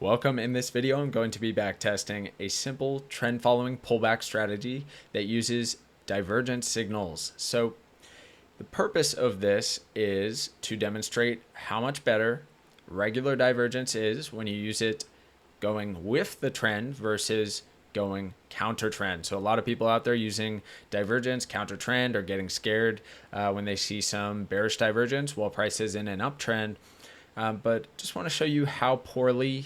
Welcome. In this video, I'm going to be backtesting a simple trend following pullback strategy that uses divergence signals. So the purpose of this is to demonstrate how much better regular divergence is when you use it going with the trend versus going counter trend. So a lot of people out there using divergence, counter trend, are getting scared when they see some bearish divergence while price is in an uptrend. But just want to show you how poorly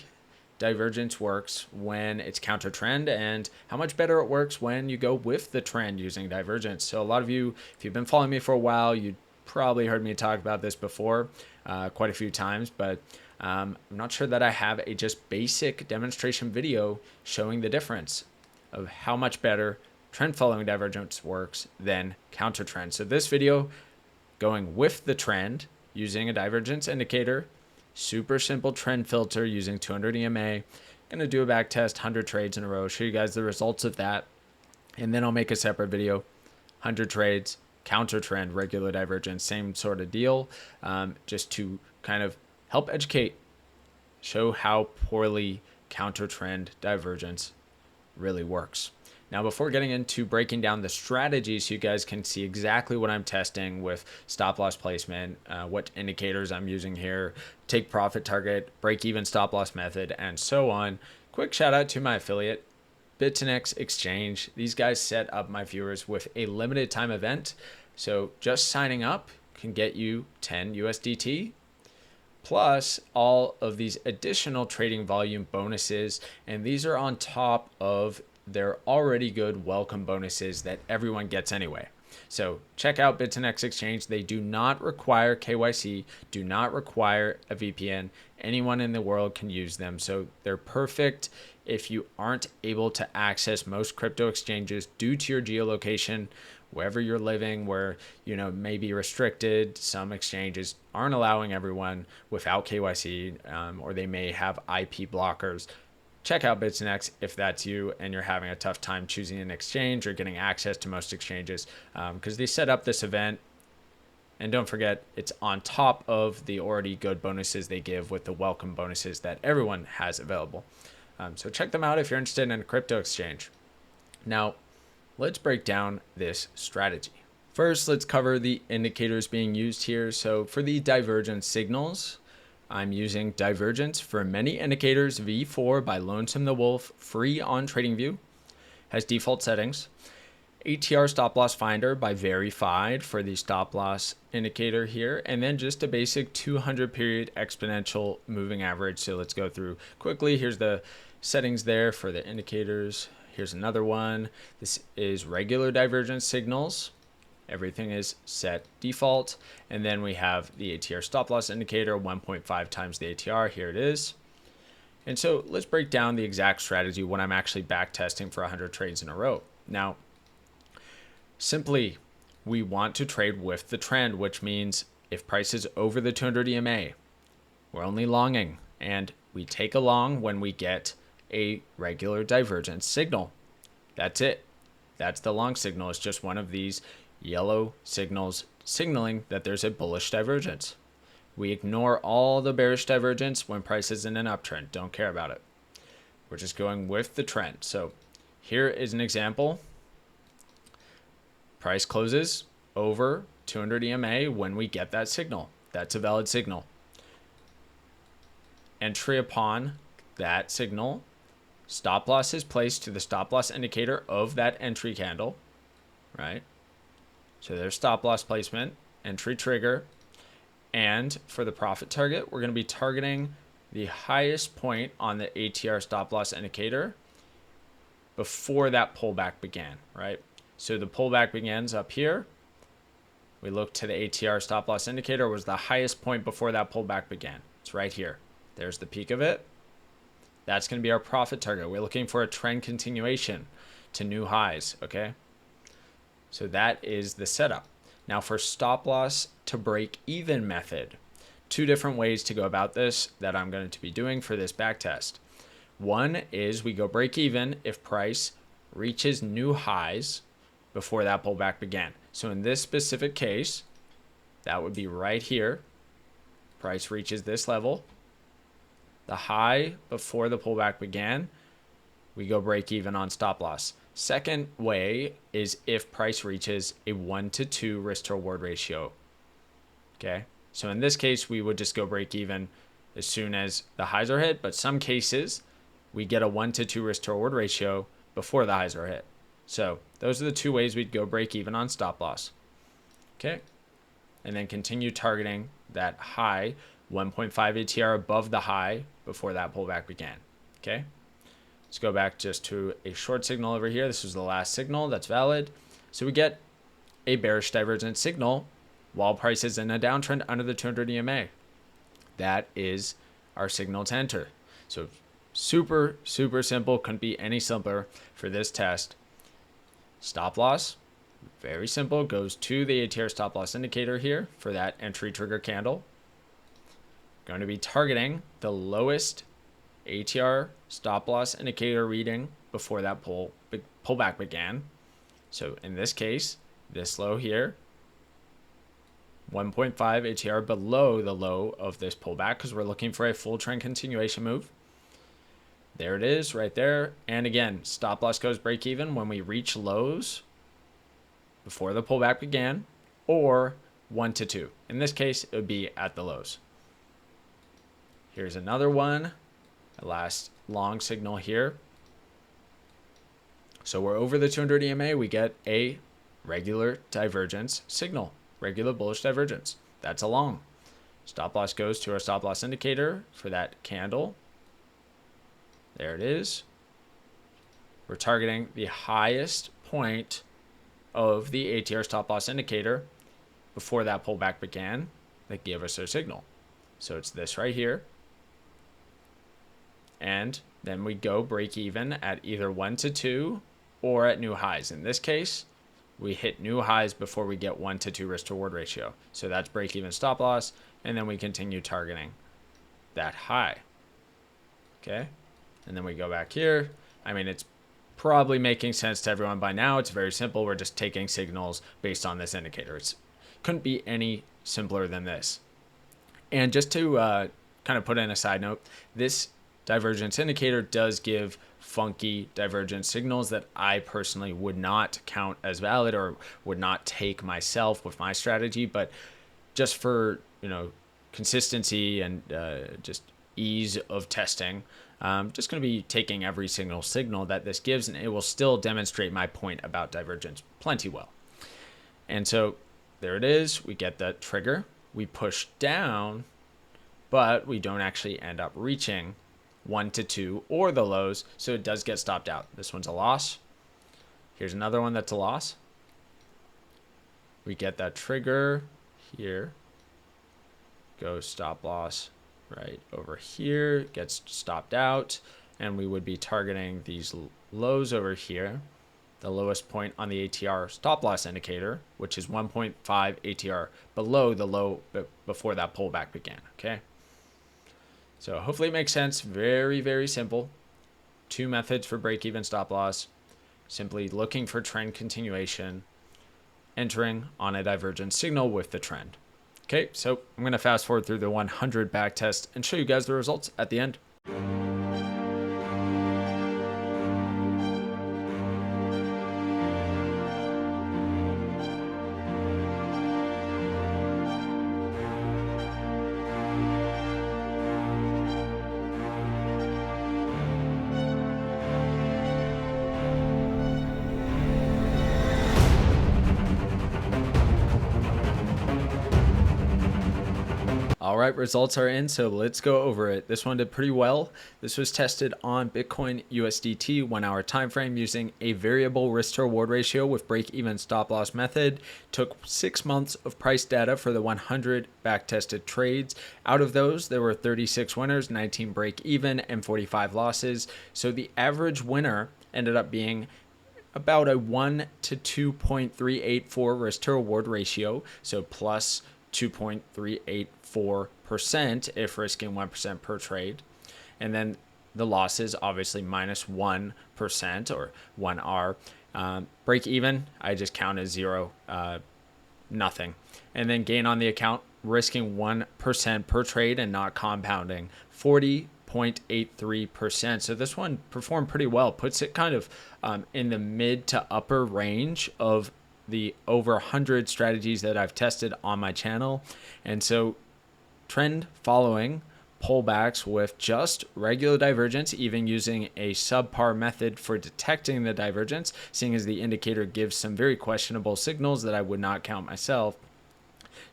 divergence works when it's counter trend and how much better it works when you go with the trend using divergence. So a lot of you, if you've been following me for a while, you probably heard me talk about this before quite a few times, but I'm not sure that I have a just basic demonstration video showing the difference of how much better trend following divergence works than counter trend. So this video going with the trend using a divergence indicator, super simple trend filter using 200 EMA. Gonna do a back test, 100 trades in a row, show you guys the results of that, and then I'll make a separate video, 100 trades, counter trend, regular divergence, same sort of deal, just to kind of help educate, show how poorly counter trend divergence really works. Now, before getting into breaking down the strategies, so you guys can see exactly what I'm testing with stop loss placement, what indicators I'm using here, take profit target, break even stop loss method, and so on. Quick shout out to my affiliate, Bitunix Exchange. These guys set up my viewers with a limited time event. So just signing up can get you 10 USDT plus all of these additional trading volume bonuses. And these are on top of their already good welcome bonuses that everyone gets anyway. So check out Bitunix Exchange. They do not require KYC, do not require a VPN. Anyone in the world can use them. So they're perfect if you aren't able to access most crypto exchanges due to your geolocation, wherever you're living, where may be restricted. Some exchanges aren't allowing everyone without KYC, or they may have IP blockers. Check out Bittrex if that's you and you're having a tough time choosing an exchange or getting access to most exchanges, because they set up this event. And don't forget, it's on top of the already good bonuses they give with the welcome bonuses that everyone has available. So check them out if you're interested in a crypto exchange. Now, let's break down this strategy. First, let's cover the indicators being used here. So for the divergence signals, I'm using Divergence for Many Indicators V4 by Lonesome the Wolf, free on TradingView, has default settings. ATR Stop Loss Finder by Verified for the stop loss indicator here, and then just a basic 200 period exponential moving average. So let's go through quickly. Here's the settings there for the indicators. Here's another one. This is regular divergence signals. Everything is set default. And then we have the ATR stop loss indicator, 1.5 times the ATR. Here it is. And so let's break down the exact strategy when I'm actually back testing for 100 trades in a row. Now, simply, we want to trade with the trend, which means if price is over the 200 EMA, we're only longing, and we take a long when we get a regular divergence signal. That's it. That's the long signal. It's just one of these yellow signals signaling that there's a bullish divergence. We ignore all the bearish divergence when price is in an uptrend. Don't care about it. We're just going with the trend. So here is an example. Price closes over 200 EMA when we get that signal. That's a valid signal. Entry upon that signal. Stop loss is placed to the stop loss indicator of that entry candle, right? So there's stop loss placement, entry trigger. And for the profit target, we're going to be targeting the highest point on the ATR stop loss indicator before that pullback began, right? So the pullback begins up here. We look to the ATR stop loss indicator was the highest point before that pullback began. It's right here. There's the peak of it. That's going to be our profit target. We're looking for a trend continuation to new highs, okay? So that is the setup. Now for stop loss to break even method, two different ways to go about this that I'm going to be doing for this back test. One is we go break even if price reaches new highs before that pullback began. So in this specific case, that would be right here. Price reaches this level. the high before the pullback began, we go break even on stop loss. Second way is if price reaches a 1-to-2 risk to reward ratio. Okay, so in this case, we would just go break even as soon as the highs are hit, but some cases we get a 1-to-2 risk to reward ratio before the highs are hit. So those are the two ways we'd go break even on stop loss. Okay, and then continue targeting that high 1.5 ATR above the high before that pullback began. Okay, let's go back just to a short signal over here. This was the last signal that's valid. So we get a bearish divergence signal while price is in a downtrend under the 200 EMA. That is our signal to enter. So super, super simple. Couldn't be any simpler for this test. Stop loss, very simple, goes to the ATR stop loss indicator here for that entry trigger candle. Going to be targeting the lowest ATR stop loss indicator reading before that pullback began. So in this case, this low here, 1.5 ATR below the low of this pullback, because we're looking for a full trend continuation move. There it is right there. And again, stop loss goes break even when we reach lows before the pullback began, or 1-to-2. In this case, it would be at the lows. Here's another one, the last long signal here. So we're over the 200 EMA, we get a regular divergence signal, regular bullish divergence. That's a long. Stop loss goes to our stop loss indicator for that candle. There it is. We're targeting the highest point of the ATR stop loss indicator before that pullback began that gave us our signal. So it's this right here. And then we go break even at either 1-to-2 or at new highs. In this case, we hit new highs before we get 1-to-2 risk to reward ratio. So that's break even stop loss. And then we continue targeting that high. Okay. And then we go back here. I mean, it's probably making sense to everyone by now. It's very simple. We're just taking signals based on this indicator. It couldn't be any simpler than this. And just to kind of put in a side note, this divergence indicator does give funky divergence signals that I personally would not count as valid or would not take myself with my strategy. But just for, consistency and just ease of testing, I'm just going to be taking every single signal that this gives, and it will still demonstrate my point about divergence plenty well. And so there it is. We get that trigger. We push down, but we don't actually end up reaching 1-to-2 or the lows, so it does get stopped out. This one's a loss. Here's another one that's a loss. We get that trigger here. Go stop loss right over here, gets stopped out, and we would be targeting these lows over here, the lowest point on the ATR stop loss indicator, which is 1.5 ATR below the low before that pullback began. Okay, so hopefully it makes sense. Very, very simple. Two methods for break even stop loss. Simply looking for trend continuation, entering on a divergence signal with the trend. Okay, so I'm going to fast forward through the 100 back test and show you guys the results at the end. All right, results are in, so let's go over it. This one did pretty well. This was tested on Bitcoin USDT 1 hour time frame using a variable risk to reward ratio with break-even stop loss method. Took 6 months of price data for the 100 back tested trades. Out of those, there were 36 winners, 19 break even, and 45 losses. So the average winner ended up being about a 1 to 2.384 risk to reward ratio, so plus 2.384% if risking 1% per trade. And then the losses, obviously minus 1% or 1R. Break even, I just count as zero, nothing. And then gain on the account, risking 1% per trade and not compounding, 40.6 0.83%. So this one performed pretty well, puts it kind of in the mid to upper range of the over 100 strategies that I've tested on my channel. And so trend following pullbacks with just regular divergence, even using a subpar method for detecting the divergence, seeing as the indicator gives some very questionable signals that I would not count myself,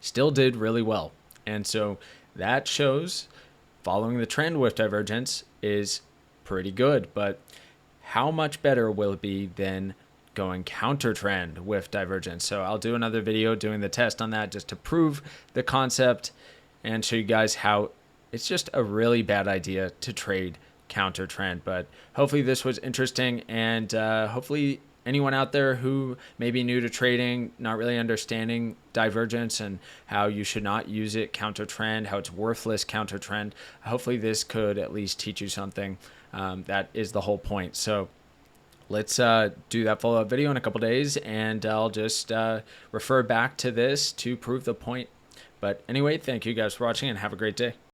still did really well. And so that shows following the trend with divergence is pretty good. But how much better will it be than going counter trend with divergence? So I'll do another video doing the test on that just to prove the concept and show you guys how it's just a really bad idea to trade counter trend. But hopefully this was interesting, and hopefully anyone out there who may be new to trading, not really understanding divergence and how you should not use it counter trend, how it's worthless counter trend, hopefully this could at least teach you something. That is the whole point. So let's do that follow-up video in a couple days, and I'll just refer back to this to prove the point. But anyway, thank you guys for watching, and have a great day.